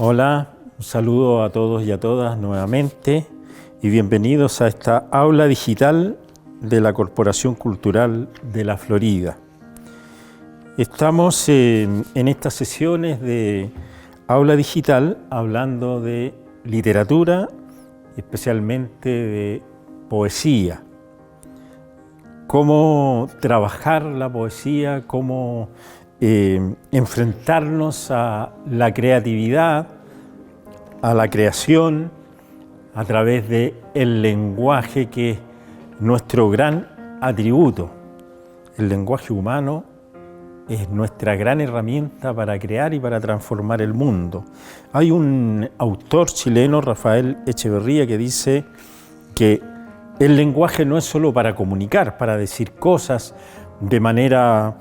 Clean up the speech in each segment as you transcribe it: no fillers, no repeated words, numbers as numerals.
Hola, un saludo a todos y a todas nuevamente y bienvenidos a esta aula digital de la Corporación Cultural de la Florida. Estamos en estas sesiones de aula digital hablando de literatura, especialmente de poesía. Cómo trabajar la poesía, cómo enfrentarnos a la creatividad, a la creación, a través del lenguaje, que es nuestro gran atributo. El lenguaje humano es nuestra gran herramienta para crear y para transformar el mundo. Hay un autor chileno, Rafael Echeverría, que dice que el lenguaje no es solo para comunicar, para decir cosas de manera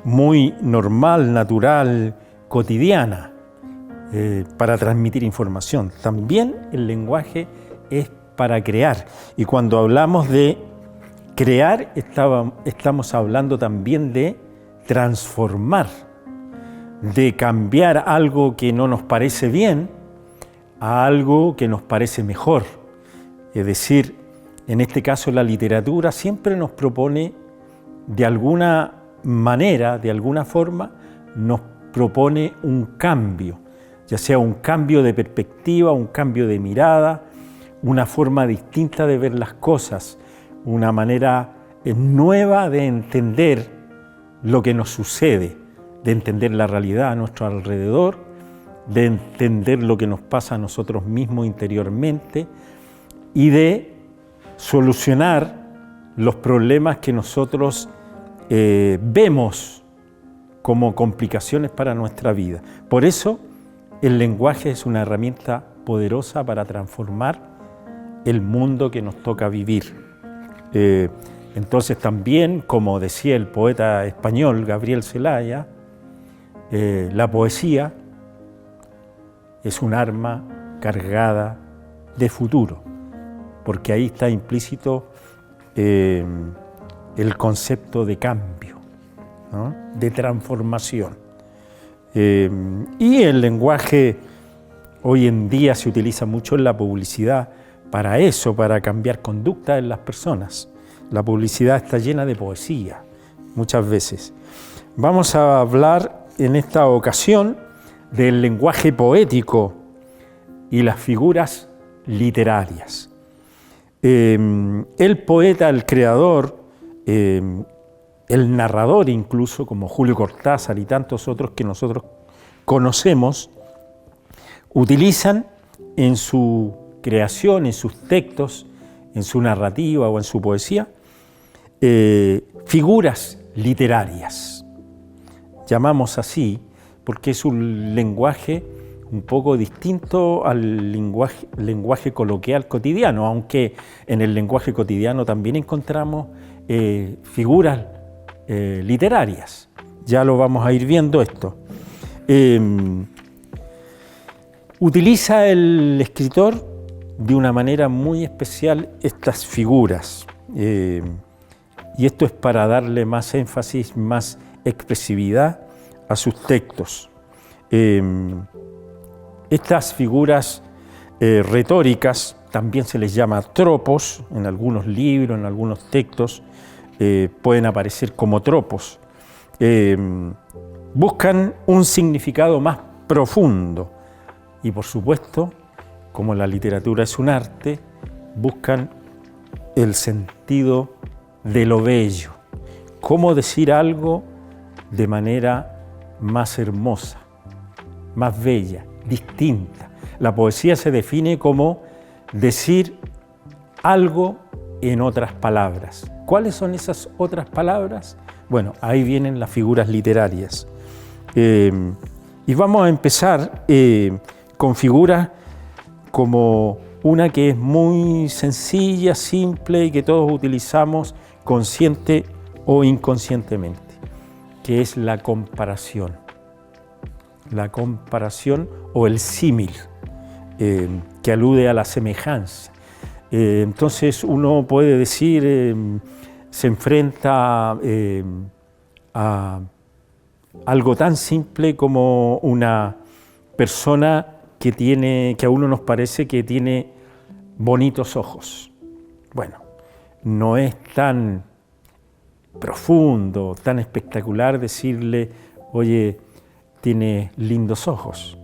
muy normal, natural, cotidiana, para transmitir información. También el lenguaje es para crear. Y cuando hablamos de crear, estamos hablando también de transformar, de cambiar algo que no nos parece bien a algo que nos parece mejor. Es decir, en este caso la literatura siempre nos propone, de alguna manera, de alguna forma, nos propone un cambio, ya sea un cambio de perspectiva, un cambio de mirada, una forma distinta de ver las cosas, una manera nueva de entender lo que nos sucede, de entender la realidad a nuestro alrededor, de entender lo que nos pasa a nosotros mismos interiormente y de solucionar los problemas que nosotros vemos como complicaciones para nuestra vida. Por eso el lenguaje es una herramienta poderosa para transformar el mundo que nos toca vivir. Entonces también, como decía el poeta español Gabriel Celaya, la poesía es un arma cargada de futuro, porque ahí está implícito el concepto de cambio, ¿no? De transformación. Y el lenguaje hoy en día se utiliza mucho en la publicidad para eso, para cambiar conducta en las personas. La publicidad está llena de poesía, muchas veces. Vamos a hablar en esta ocasión del lenguaje poético y las figuras literarias. El poeta, el creador, el narrador incluso, como Julio Cortázar y tantos otros que nosotros conocemos, utilizan en su creación, en sus textos, en su narrativa o en su poesía, figuras literarias. Llamamos así porque es un lenguaje un poco distinto al lenguaje coloquial cotidiano, aunque en el lenguaje cotidiano también encontramos figuras literarias. Ya lo vamos a ir viendo esto. Utiliza el escritor de una manera muy especial estas figuras, y esto es para darle más énfasis, más expresividad a sus textos. Estas figuras retóricas también se les llama tropos, en algunos libros, en algunos textos pueden aparecer como tropos. Buscan un significado más profundo y, por supuesto, como la literatura es un arte, buscan el sentido de lo bello, cómo decir algo de manera más hermosa, más bella, distinta. La poesía se define como decir algo en otras palabras. ¿Cuáles son esas otras palabras? Bueno, ahí vienen las figuras literarias. Y vamos a empezar con figuras como una que es muy sencilla, simple y que todos utilizamos consciente o inconscientemente, que es la comparación. La comparación o el símil, que alude a la semejanza. Entonces uno puede decir, se enfrenta a algo tan simple como una persona que a uno nos parece que tiene bonitos ojos. Bueno, no es tan profundo, tan espectacular decirle, oye, tiene lindos ojos.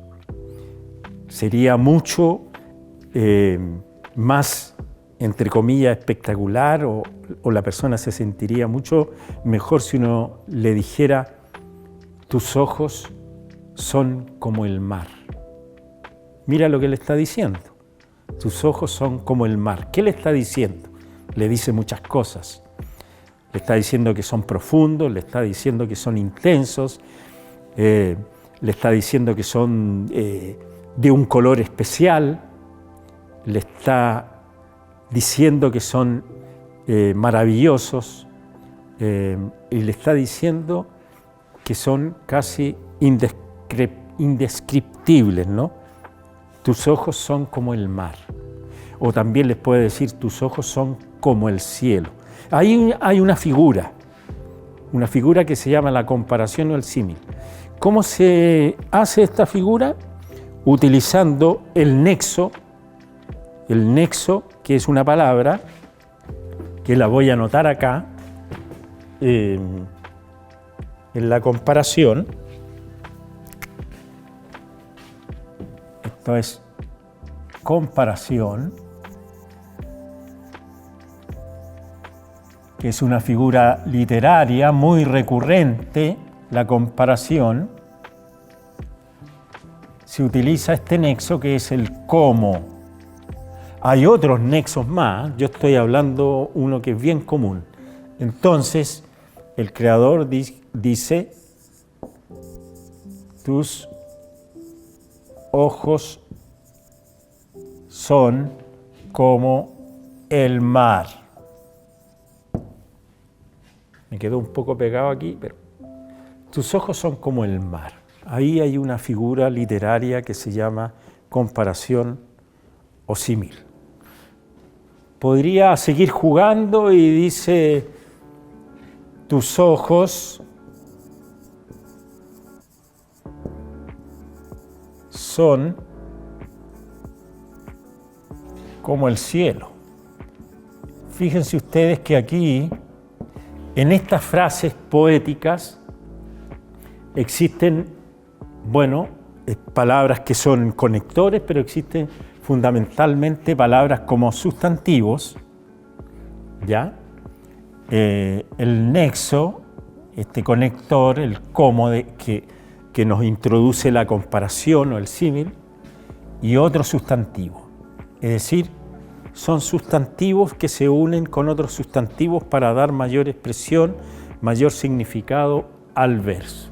Sería mucho más, entre comillas, espectacular o la persona se sentiría mucho mejor si uno le dijera, tus ojos son como el mar. Mira lo que le está diciendo. Tus ojos son como el mar. ¿Qué le está diciendo? Le dice muchas cosas. Le está diciendo que son profundos, le está diciendo que son intensos, le está diciendo que son de un color especial, le está diciendo que son maravillosos y le está diciendo que son casi indescriptibles, ¿no? Tus ojos son como el mar. O también les puede decir, tus ojos son como el cielo. Ahí hay una figura que se llama la comparación o el símil. ¿Cómo se hace esta figura? Utilizando el nexo, que es una palabra, que la voy a anotar acá, en la comparación. Esto es comparación, que es una figura literaria muy recurrente, la comparación. Se utiliza este nexo que es el cómo. Hay otros nexos más, yo estoy hablando uno que es bien común. Entonces, el creador dice, tus ojos son como el mar. Me quedó un poco pegado aquí, pero tus ojos son como el mar. Ahí hay una figura literaria que se llama comparación o símil. Podría seguir jugando y dice, tus ojos son como el cielo. Fíjense ustedes que aquí, en estas frases poéticas, existen, palabras que son conectores, pero existen fundamentalmente palabras como sustantivos, ¿ya? El nexo, este conector, el cómo que nos introduce la comparación o el símil, y otro sustantivo. Es decir, son sustantivos que se unen con otros sustantivos para dar mayor expresión, mayor significado al verso.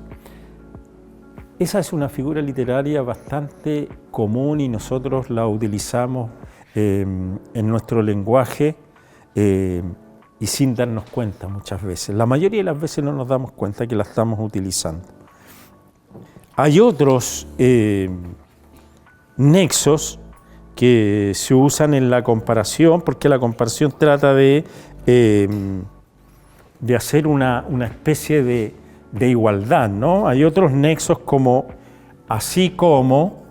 Esa es una figura literaria bastante común y nosotros la utilizamos en nuestro lenguaje y sin darnos cuenta muchas veces. La mayoría de las veces no nos damos cuenta que la estamos utilizando. Hay otros nexos que se usan en la comparación, porque la comparación trata de hacer una especie de igualdad, ¿no? Hay otros nexos como así como,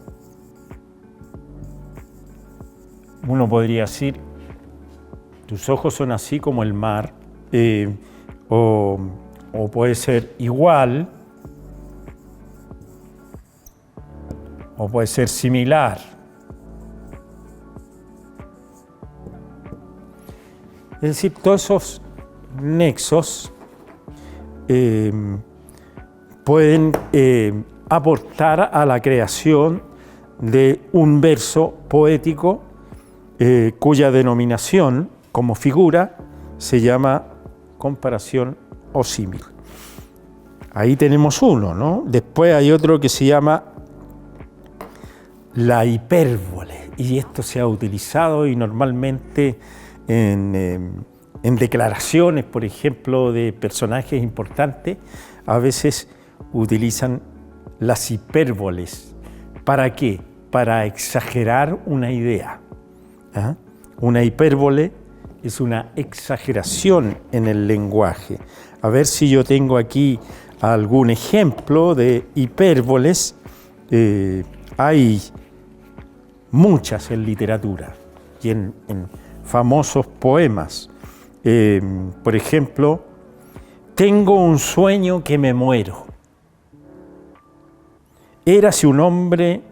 uno podría decir, tus ojos son así como el mar, o puede ser igual, o puede ser similar. Es decir, todos esos nexos pueden aportar a la creación de un verso poético cuya denominación como figura se llama comparación o símil. Ahí tenemos uno, ¿no? Después hay otro que se llama la hipérbole, y esto se ha utilizado y normalmente en declaraciones, por ejemplo, de personajes importantes, a veces utilizan las hipérboles. ¿Para qué? Para exagerar una idea. ¿Ah? Una hipérbole es una exageración en el lenguaje. A ver si yo tengo aquí algún ejemplo de hipérboles. hay muchas en literatura y en famosos poemas. Por ejemplo, tengo un sueño que me muero. Érase un hombre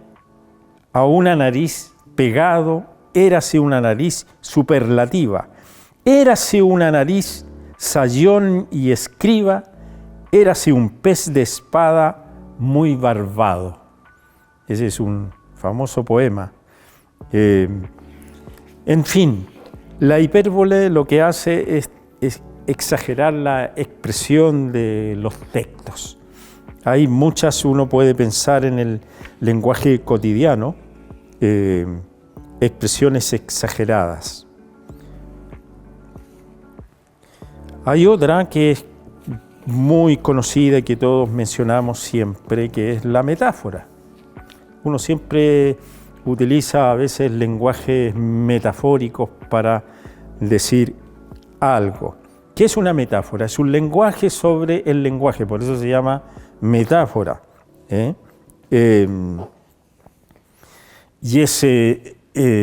a una nariz pegado, érase una nariz superlativa, érase una nariz sayón y escriba, érase un pez de espada muy barbado. Ese es un famoso poema. En fin, la hipérbole lo que hace es exagerar la expresión de los textos. Hay muchas, uno puede pensar en el lenguaje cotidiano, expresiones exageradas. Hay otra que es muy conocida y que todos mencionamos siempre, que es la metáfora. Uno siempre utiliza a veces lenguajes metafóricos para decir algo. ¿Qué es una metáfora? Es un lenguaje sobre el lenguaje, por eso se llama metáfora. Y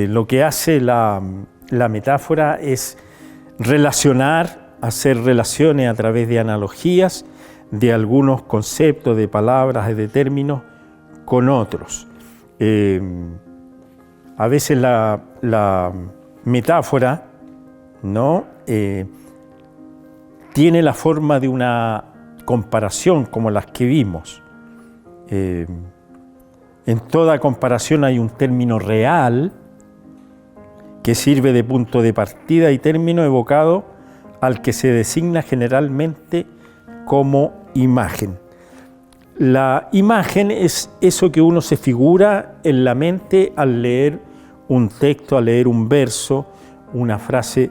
lo que hace la metáfora es relacionar, hacer relaciones a través de analogías de algunos conceptos, de palabras, de términos con otros. A veces la metáfora, ¿no? Tiene la forma de una comparación como las que vimos. En toda comparación hay un término real que sirve de punto de partida y término evocado al que se designa generalmente como imagen. La imagen es eso que uno se figura en la mente al leer un texto, al leer un verso, una frase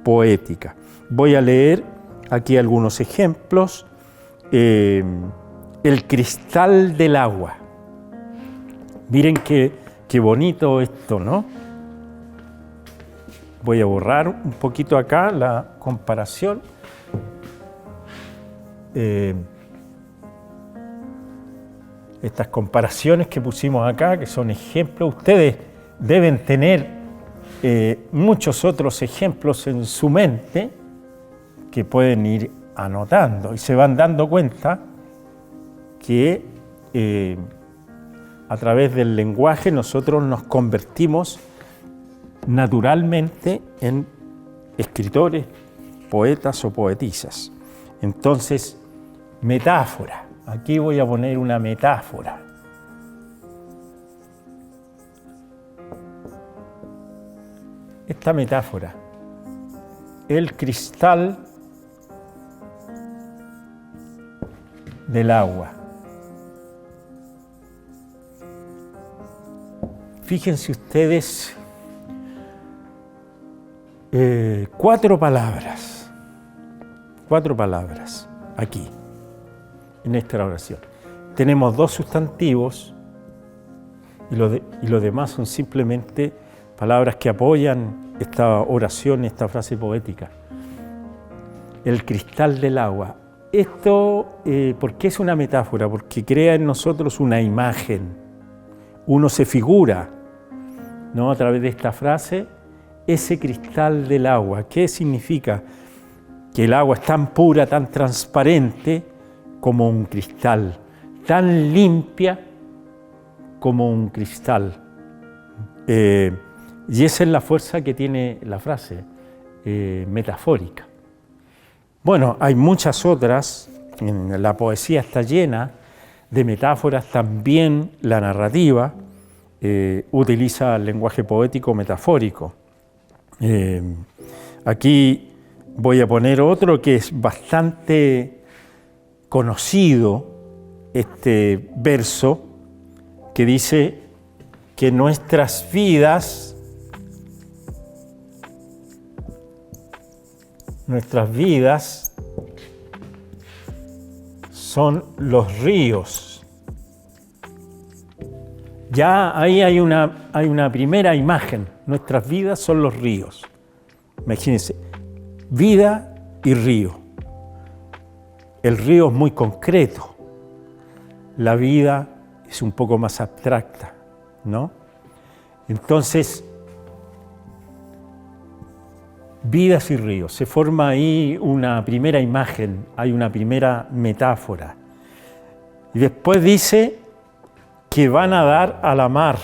poética. Voy a leer aquí algunos ejemplos. El cristal del agua. Miren qué bonito esto, ¿no? Voy a borrar un poquito acá la comparación. Estas comparaciones que pusimos acá, que son ejemplos, ustedes deben tener muchos otros ejemplos en su mente que pueden ir anotando y se van dando cuenta que a través del lenguaje nosotros nos convertimos naturalmente en escritores, poetas o poetisas. Entonces, metáfora. Aquí voy a poner una metáfora. Esta metáfora, el cristal del agua. Fíjense ustedes, 4 palabras aquí, en esta oración. Tenemos 2 sustantivos y los demás son simplemente palabras que apoyan esta oración, esta frase poética. El cristal del agua. Esto, ¿por qué es una metáfora? Porque crea en nosotros una imagen. Uno se figura, ¿no? A través de esta frase, ese cristal del agua. ¿Qué significa? Que el agua es tan pura, tan transparente como un cristal, tan limpia como un cristal. Y esa es la fuerza que tiene la frase metafórica. Bueno, hay muchas otras, la poesía está llena de metáforas, también la narrativa utiliza el lenguaje poético metafórico. Aquí voy a poner otro que es bastante conocido, este verso que dice que nuestras vidas son los ríos. Ya ahí hay una primera imagen. Nuestras vidas son los ríos. Imagínense, vida y río. El río es muy concreto. La vida es un poco más abstracta. ¿no? Entonces, vidas y ríos, se forma ahí una primera imagen, hay una primera metáfora. Y después dice que van a dar a la mar.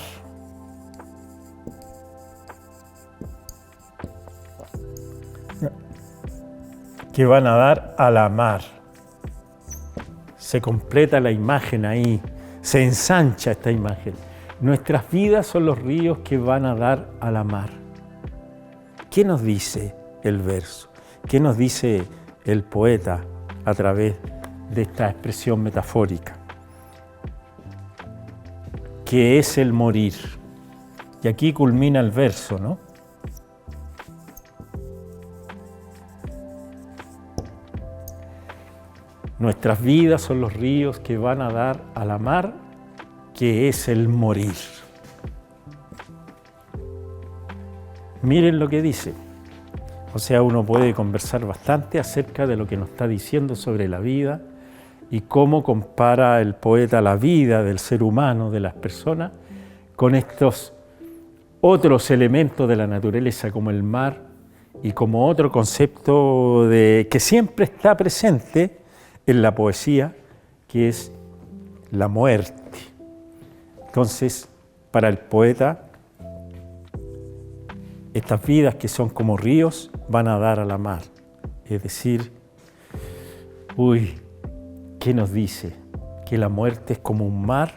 Que van a dar a la mar. Se completa la imagen ahí, se ensancha esta imagen. Nuestras vidas son los ríos que van a dar a la mar. ¿Qué nos dice el verso? ¿Qué nos dice el poeta a través de esta expresión metafórica? Que es el morir. Y aquí culmina el verso, ¿no? Nuestras vidas son los ríos que van a dar a la mar, que es el morir. Miren lo que dice. O sea, uno puede conversar bastante acerca de lo que nos está diciendo sobre la vida y cómo compara el poeta la vida del ser humano, de las personas, con estos otros elementos de la naturaleza como el mar y como otro concepto que siempre está presente en la poesía, que es la muerte. Entonces, para el poeta, estas vidas que son como ríos van a dar a la mar. Es decir, ¿qué nos dice? ¿Que la muerte es como un mar?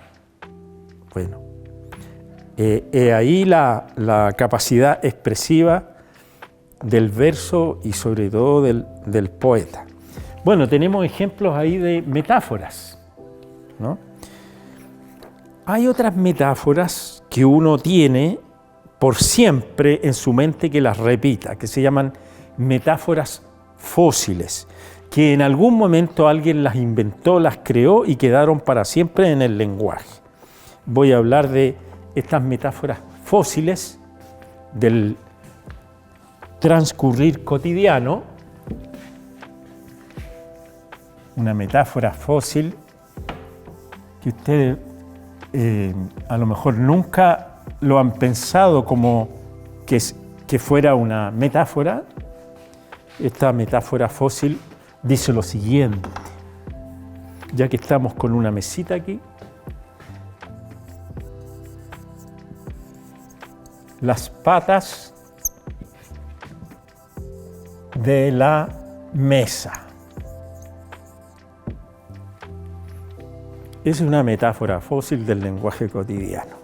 Bueno, ahí la capacidad expresiva del verso y sobre todo del poeta. Bueno, tenemos ejemplos ahí de metáforas, ¿no? Hay otras metáforas que uno tiene por siempre en su mente que las repita, que se llaman metáforas fósiles, que en algún momento alguien las inventó, las creó y quedaron para siempre en el lenguaje. Voy a hablar de estas metáforas fósiles del transcurrir cotidiano. Una metáfora fósil que ustedes a lo mejor nunca lo han pensado como que fuera una metáfora. Esta metáfora fósil dice lo siguiente, ya que estamos con una mesita aquí. Las patas de la mesa. Es una metáfora fósil del lenguaje cotidiano.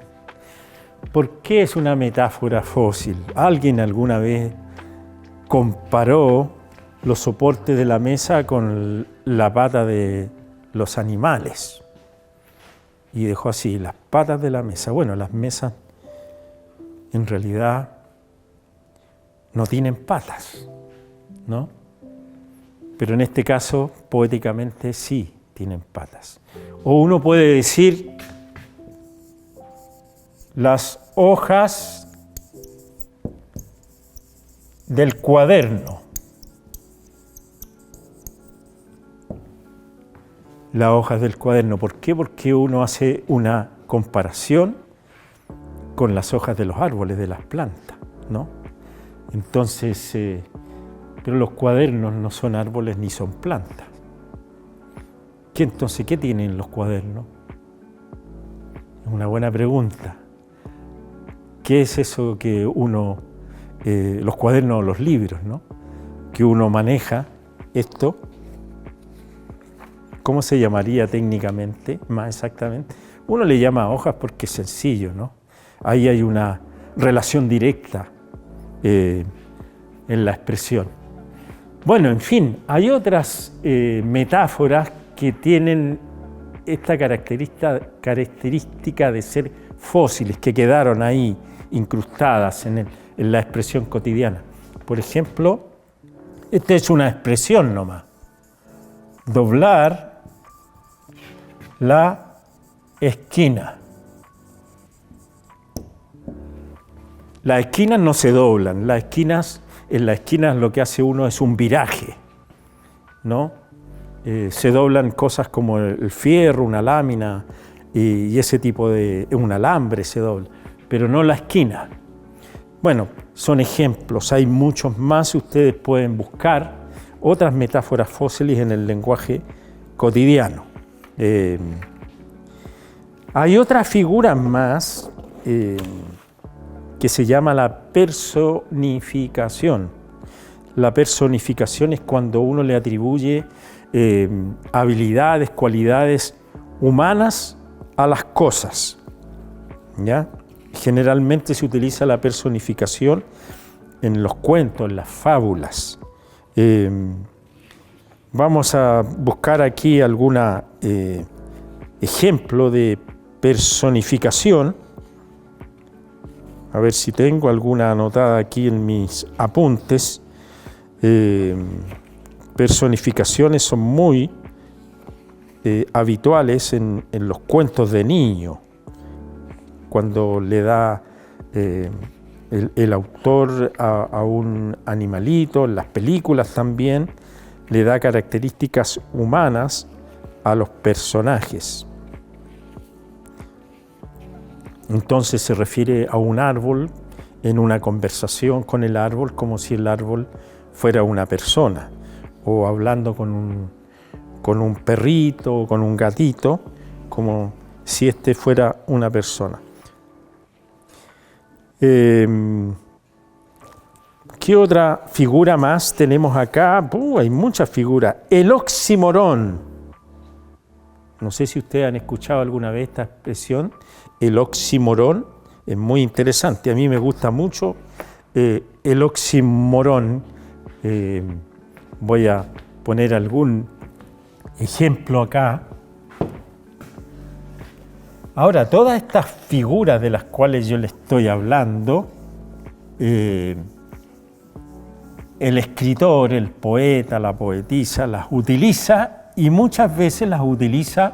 ¿Por qué es una metáfora fósil? ¿Alguien alguna vez comparó los soportes de la mesa con la pata de los animales? Y dejó así, las patas de la mesa. Bueno, las mesas en realidad no tienen patas, ¿no? Pero en este caso, poéticamente, sí tienen patas. O uno puede decir las hojas del cuaderno. Las hojas del cuaderno. ¿Por qué? Porque uno hace una comparación con las hojas de los árboles, de las plantas, ¿no? Entonces, pero los cuadernos no son árboles ni son plantas. Entonces, ¿qué tienen los cuadernos? Es una buena pregunta. ¿Qué es eso que uno, los cuadernos o los libros, ¿no? Que uno maneja esto? ¿Cómo se llamaría técnicamente, más exactamente? Uno le llama hojas porque es sencillo, ¿no? Ahí hay una relación directa en la expresión. Bueno, en fin, hay otras metáforas que tienen esta característica de ser fósiles, que quedaron ahí incrustadas en la expresión cotidiana. Por ejemplo, esta es una expresión nomás. Doblar la esquina. Las esquinas no se doblan, en las esquinas lo que hace uno es un viraje, ¿no? Se doblan cosas como el fierro, una lámina y ese tipo de un alambre se dobla. pero no la esquina. Bueno, son ejemplos, hay muchos más. Ustedes pueden buscar otras metáforas fósiles en el lenguaje cotidiano. Hay otra figura más que se llama la personificación. La personificación es cuando uno le atribuye habilidades, cualidades humanas a las cosas, ¿ya? Generalmente se utiliza la personificación en los cuentos, en las fábulas. Vamos a buscar aquí algún ejemplo de personificación. A ver si tengo alguna anotada aquí en mis apuntes. Personificaciones son muy habituales en los cuentos de niño, cuando le da el autor a un animalito, en las películas también, le da características humanas a los personajes. Entonces se refiere a un árbol en una conversación con el árbol como si el árbol fuera una persona, o hablando con un perrito o con un gatito, como si este fuera una persona. ¿Qué otra figura más tenemos acá? Hay muchas figuras. El oxímoron. No sé si ustedes han escuchado alguna vez esta expresión, el oxímoron. Es muy interesante, a mí me gusta mucho el oxímoron. Voy a poner algún ejemplo acá. Ahora, todas estas figuras de las cuales yo les estoy hablando, el escritor, el poeta, la poetisa, las utiliza y muchas veces las utiliza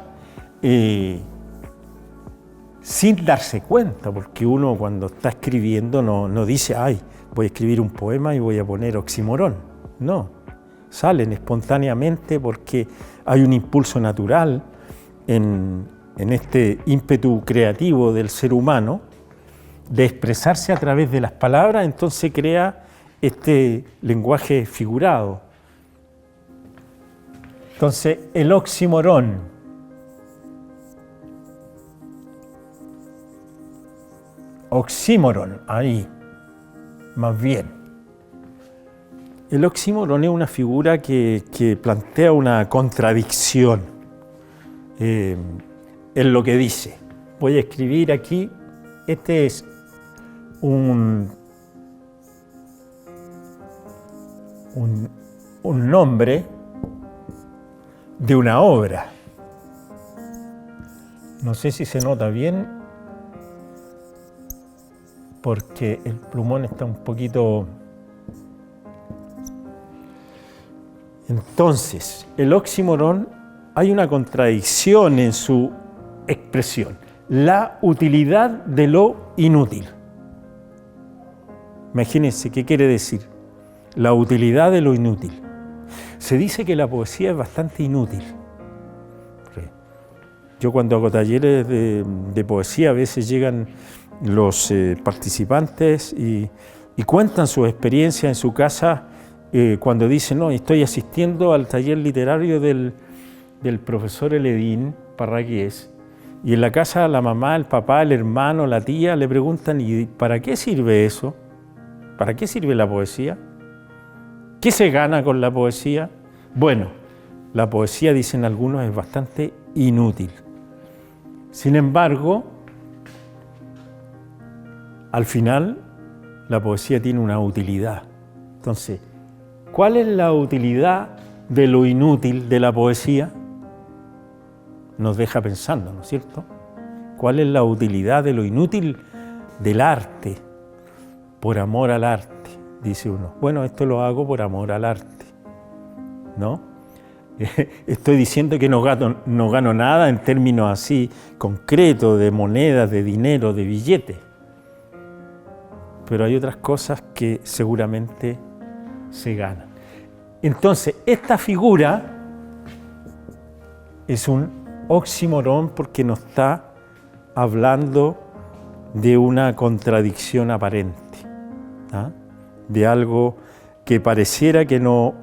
sin darse cuenta, porque uno cuando está escribiendo no dice, ay, voy a escribir un poema y voy a poner oxímoron. No, salen espontáneamente porque hay un impulso natural en este ímpetu creativo del ser humano de expresarse a través de las palabras, entonces crea este lenguaje figurado. Entonces, el oxímoron. Oxímoron, ahí, más bien. El oxímoron es una figura que plantea una contradicción en lo que dice. Voy a escribir aquí, este es un nombre de una obra. No sé si se nota bien, porque el plumón está un poquito... Entonces, el oxímoron, hay una contradicción en su expresión. La utilidad de lo inútil. Imagínense, ¿qué quiere decir? La utilidad de lo inútil. Se dice que la poesía es bastante inútil. Yo cuando hago talleres de poesía, a veces llegan los participantes y cuentan su experiencia en su casa cuando dicen, no, estoy asistiendo al taller literario del profesor Eledín Parragués, y en la casa la mamá, el papá, el hermano, la tía le preguntan, ¿y para qué sirve eso? ¿Para qué sirve la poesía? ¿Qué se gana con la poesía? Bueno, la poesía, dicen algunos, es bastante inútil. Sin embargo, al final, la poesía tiene una utilidad. Entonces, ¿cuál es la utilidad de lo inútil de la poesía? Nos deja pensando, ¿no es cierto? ¿Cuál es la utilidad de lo inútil del arte? Por amor al arte, dice uno. Bueno, esto lo hago por amor al arte, ¿no? Estoy diciendo que no gano nada en términos así concretos de monedas, de dinero, de billetes. Pero hay otras cosas que seguramente se ganan. Entonces, esta figura es un oxímoron porque nos está hablando de una contradicción aparente, ¿ah? De algo que pareciera que no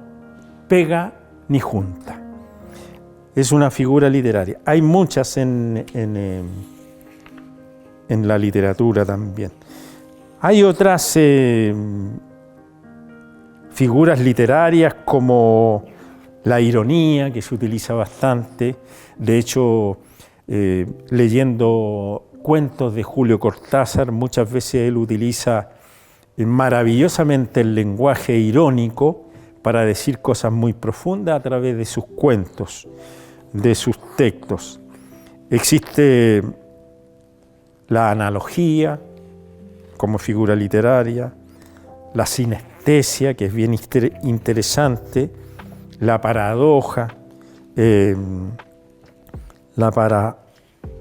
pega ni junta. Es una figura literaria. Hay muchas en la literatura también. Hay otras figuras literarias como la ironía, que se utiliza bastante. De hecho, leyendo cuentos de Julio Cortázar, muchas veces él utiliza maravillosamente el lenguaje irónico para decir cosas muy profundas a través de sus cuentos, de sus textos. Existe la analogía como figura literaria, la sinestesia, que es bien interesante, la paradoja, la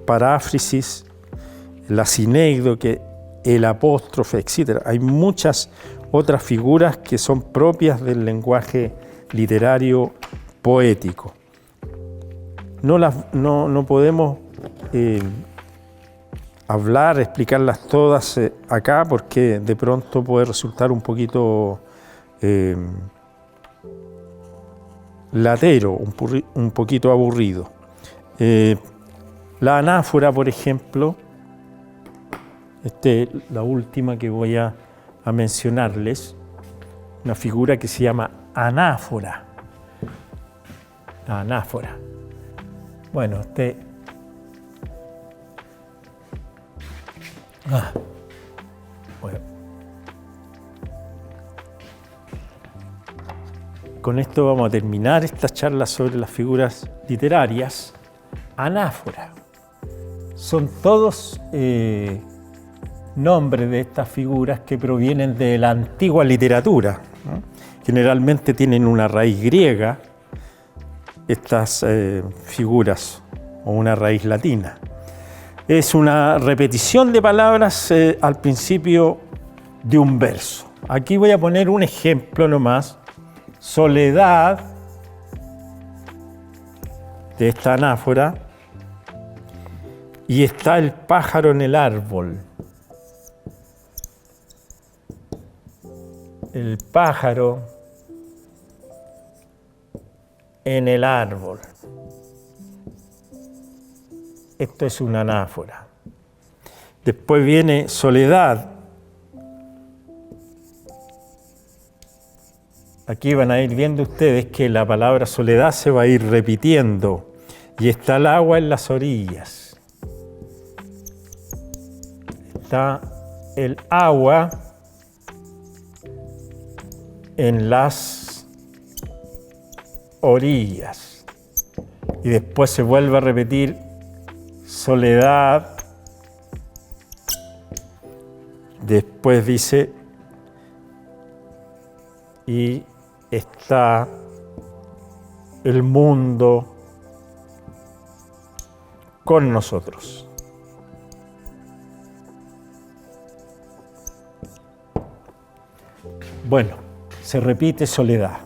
paráfrasis, la sinécdoque, el apóstrofe, etc. Hay muchas otras figuras que son propias del lenguaje literario poético. No podemos explicarlas todas acá, porque de pronto puede resultar un poquito latero, un poquito aburrido. La anáfora, por ejemplo, la última que voy a mencionarles, una figura que se llama anáfora. La anáfora. Bueno, bueno. Con esto vamos a terminar esta charla sobre las figuras literarias. Anáfora. Son todos nombres de estas figuras que provienen de la antigua literatura, ¿no? Generalmente tienen una raíz griega, estas figuras, o una raíz latina. Es una repetición de palabras al principio de un verso. Aquí voy a poner un ejemplo nomás. Soledad, de esta anáfora, y está el pájaro en el árbol. El pájaro en el árbol. Esto es una anáfora. Después viene soledad. Aquí van a ir viendo ustedes que la palabra soledad se va a ir repitiendo. Y está el agua en las orillas. Está el agua en las orillas. Y después se vuelve a repetir soledad. Después dice, y está el mundo con nosotros. Bueno, se repite soledad.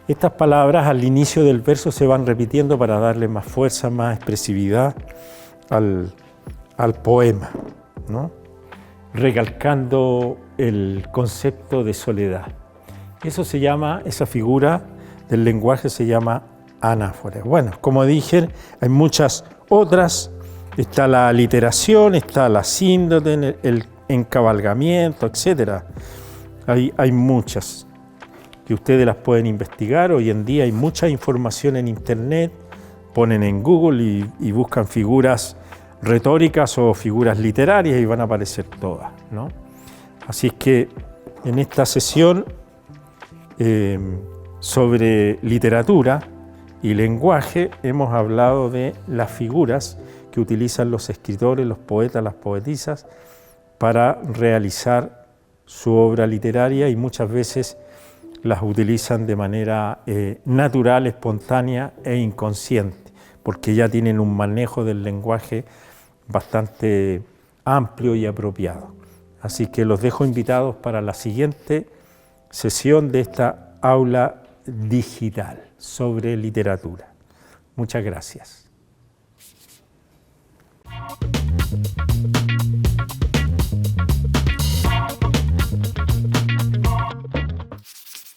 Estas palabras al inicio del verso se van repitiendo para darle más fuerza, más expresividad al poema, ¿no? Recalcando el concepto de soledad. Eso se llama, esa figura del lenguaje se llama anáfora. Bueno, como dije, hay muchas otras. Está la aliteración, está la síndrome, el encabalgamiento, etc. Hay muchas que ustedes las pueden investigar. Hoy en día hay mucha información en Internet. Ponen en Google y buscan figuras retóricas o figuras literarias y van a aparecer todas, ¿no? Así es que en esta sesión sobre literatura y lenguaje hemos hablado de las figuras que utilizan los escritores, los poetas, las poetisas para realizar su obra literaria, y muchas veces las utilizan de manera natural, espontánea e inconsciente, porque ya tienen un manejo del lenguaje bastante amplio y apropiado. Así que los dejo invitados para la siguiente sesión de esta aula digital sobre literatura. Muchas gracias.